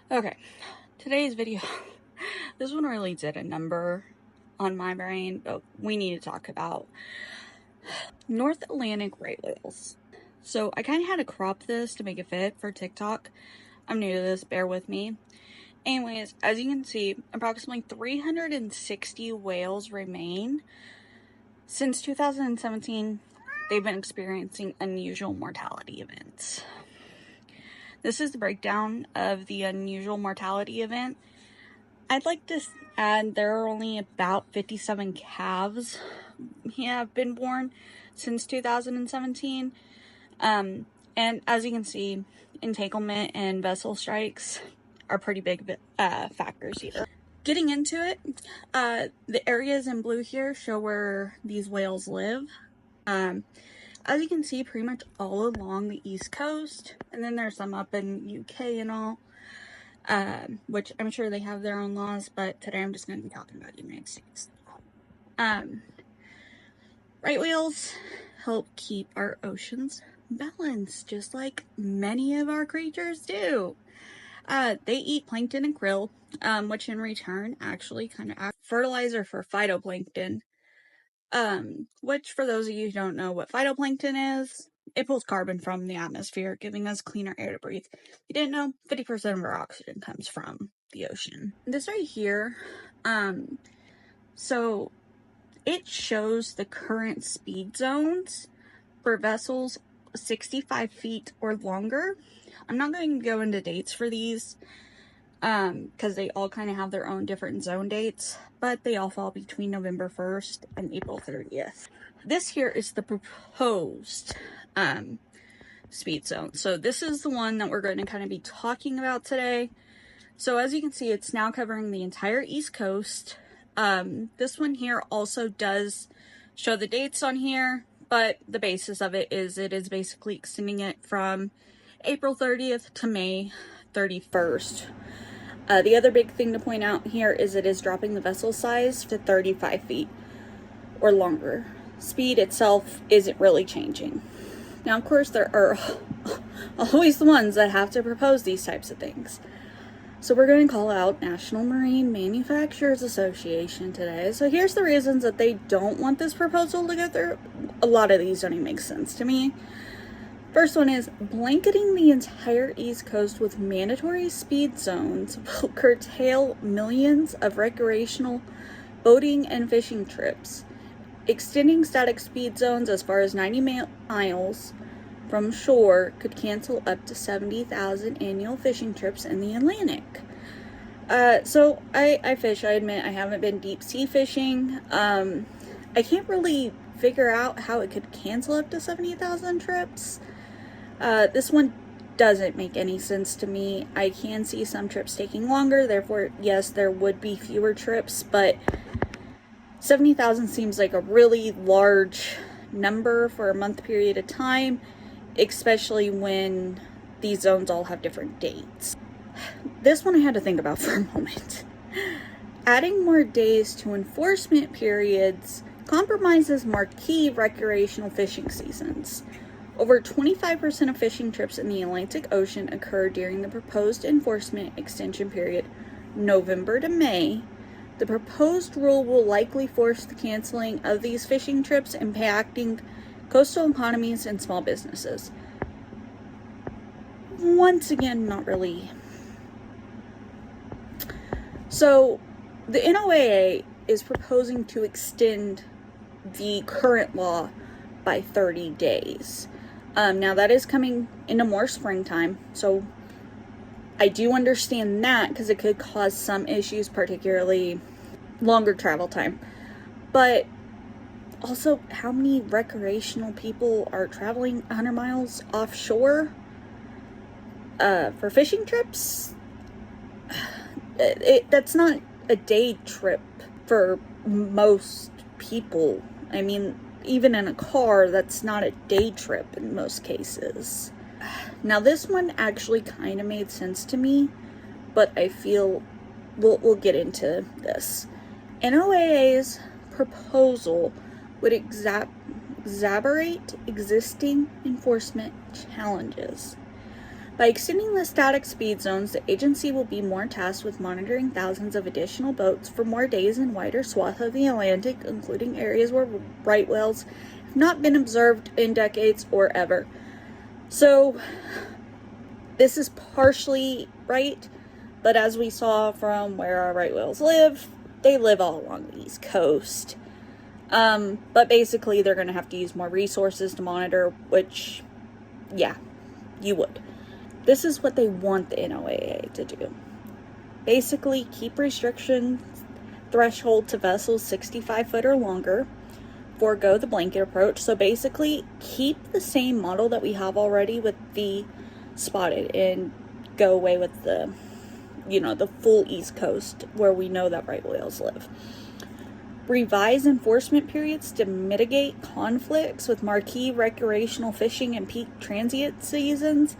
Okay, today's video, this one really did a number on my brain, but we need to talk about North Atlantic right whales. So I kind of had to crop this to make it fit for TikTok. I'm new to this, bear with me. Anyways, as you can see, approximately 360 whales remain. Since 2017, they've been experiencing unusual mortality events. This is the breakdown of the unusual mortality event. I'd like to add there are only about 57 calves have been born since 2017. And as you can see, entanglement and vessel strikes are pretty big factors here. Getting into it, the areas in blue here show where these whales live. As you can see, pretty much all along the East Coast, and then there's some up in UK and all. Which I'm sure they have their own laws, but today I'm just going to be talking about the United States. Right whales help keep our oceans balanced, just like many of our creatures do. They eat plankton and krill, which in return actually kind of act fertilizer for phytoplankton. Which for those of you who don't know what phytoplankton is, it pulls carbon from the atmosphere, giving us cleaner air to breathe. If you didn't know, 50% of our oxygen comes from the ocean. This right here, so it shows the current speed zones for vessels 65 feet or longer. I'm not going to go into dates for these, because they all kind of have their own different zone dates, but they all fall between November 1st and April 30th. This here is the proposed speed zone. So this is the one that we're going to kind of be talking about today. So as you can see, it's now covering the entire East Coast. This one here also does show the dates on here, but the basis of it is basically extending it from April 30th to May 31st. The other big thing to point out here is it is dropping the vessel size to 35 feet or longer. Speed itself isn't really changing. Now, of course, there are always the ones that have to propose these types of things. So we're going to call out National Marine Manufacturers Association today. So here's the reasons that they don't want this proposal to go through. A lot of these don't even make sense to me. First one is blanketing the entire East Coast with mandatory speed zones will curtail millions of recreational boating and fishing trips. Extending static speed zones as far as 90 miles from shore could cancel up to 70,000 annual fishing trips in the Atlantic. So I fish. I admit I haven't been deep sea fishing. I can't really figure out how it could cancel up to 70,000 trips. This one doesn't make any sense to me. I can see some trips taking longer, therefore, yes, there would be fewer trips, but 70,000 seems like a really large number for a month period of time, especially when these zones all have different dates. This one I had to think about for a moment. Adding more days to enforcement periods compromises marquee recreational fishing seasons. Over 25% of fishing trips in the Atlantic Ocean occur during the proposed enforcement extension period, November to May. The proposed rule will likely force the canceling of these fishing trips, impacting coastal economies and small businesses. Once again, not really. So, the NOAA is proposing to extend the current law by 30 days. Now, that is coming into more springtime, so I do understand that because it could cause some issues, particularly longer travel time. But also, how many recreational people are traveling 100 miles offshore for fishing trips? That's not a day trip for most people. I mean, even in a car, that's not a day trip in most cases. Now, this one actually kind of made sense to me, but I feel we'll get into this. NOAA's proposal would exacerbate existing enforcement challenges. By extending the static speed zones, the agency will be more tasked with monitoring thousands of additional boats for more days in wider swaths of the Atlantic, including areas where right whales have not been observed in decades or ever. So, this is partially right, but as we saw from where our right whales live, they live all along the East Coast. But basically, they're going to have to use more resources to monitor, which, yeah, you would. This is what they want the NOAA to do. Basically, keep restriction threshold to vessels 65 foot or longer, forego the blanket approach. So basically, keep the same model that we have already with the spotted and go away with the, the full East Coast where we know that right whales live. Revise enforcement periods to mitigate conflicts with marquee recreational fishing and peak transient seasons.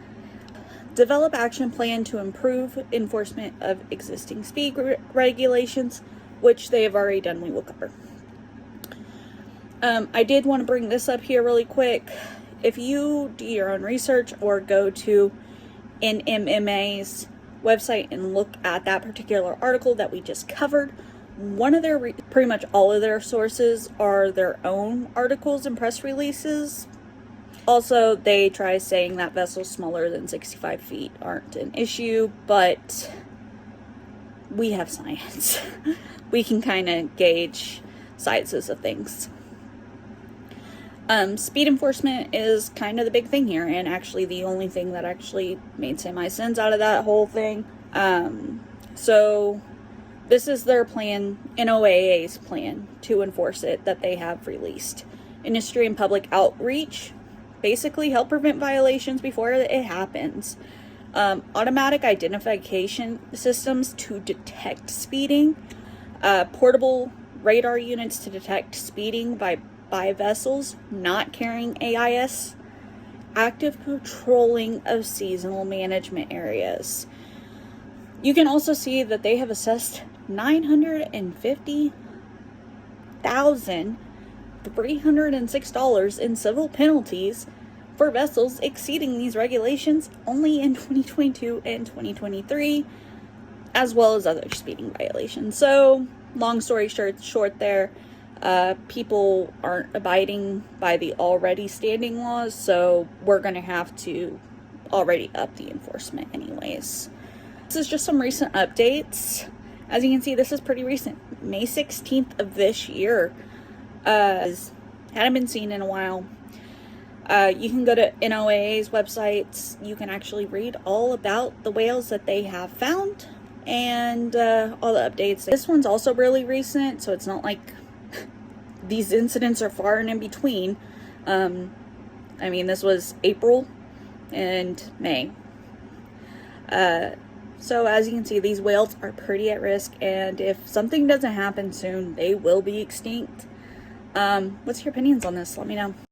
Develop action plan to improve enforcement of existing speed regulations, which they have already done. We will cover. I did want to bring this up here really quick. If you do your own research or go to NMMA's website and look at that particular article that we just covered, one of their, pretty much all of their sources are their own articles and press releases. Also, they try saying that vessels smaller than 65 feet aren't an issue, but we have science. We can kind of gauge sizes of things. Speed enforcement is kind of the big thing here, and actually the only thing that actually made semi-sense out of that whole thing. So this is their plan, NOAA's plan to enforce it that they have released. Industry and public outreach. Basically help prevent violations before it happens. Automatic identification systems to detect speeding. Portable radar units to detect speeding by vessels not carrying AIS. Active patrolling of seasonal management areas. You can also see that they have assessed $950,306 in civil penalties for vessels exceeding these regulations only in 2022 and 2023, as well as other speeding violations. So, long story short there, people aren't abiding by the already standing laws, so we're going to have to already up the enforcement anyways. This is just some recent updates. As you can see, this is pretty recent. May 16th of this year. Hadn't been seen in a while. You can go to NOAA's websites. You can actually read all about the whales that they have found and all the updates. This one's also really recent, so it's not like these incidents are far and in between. I mean, this was April and May. So as you can see, these whales are pretty at risk, and if something doesn't happen soon, they will be extinct. What's your opinions on this? Let me know.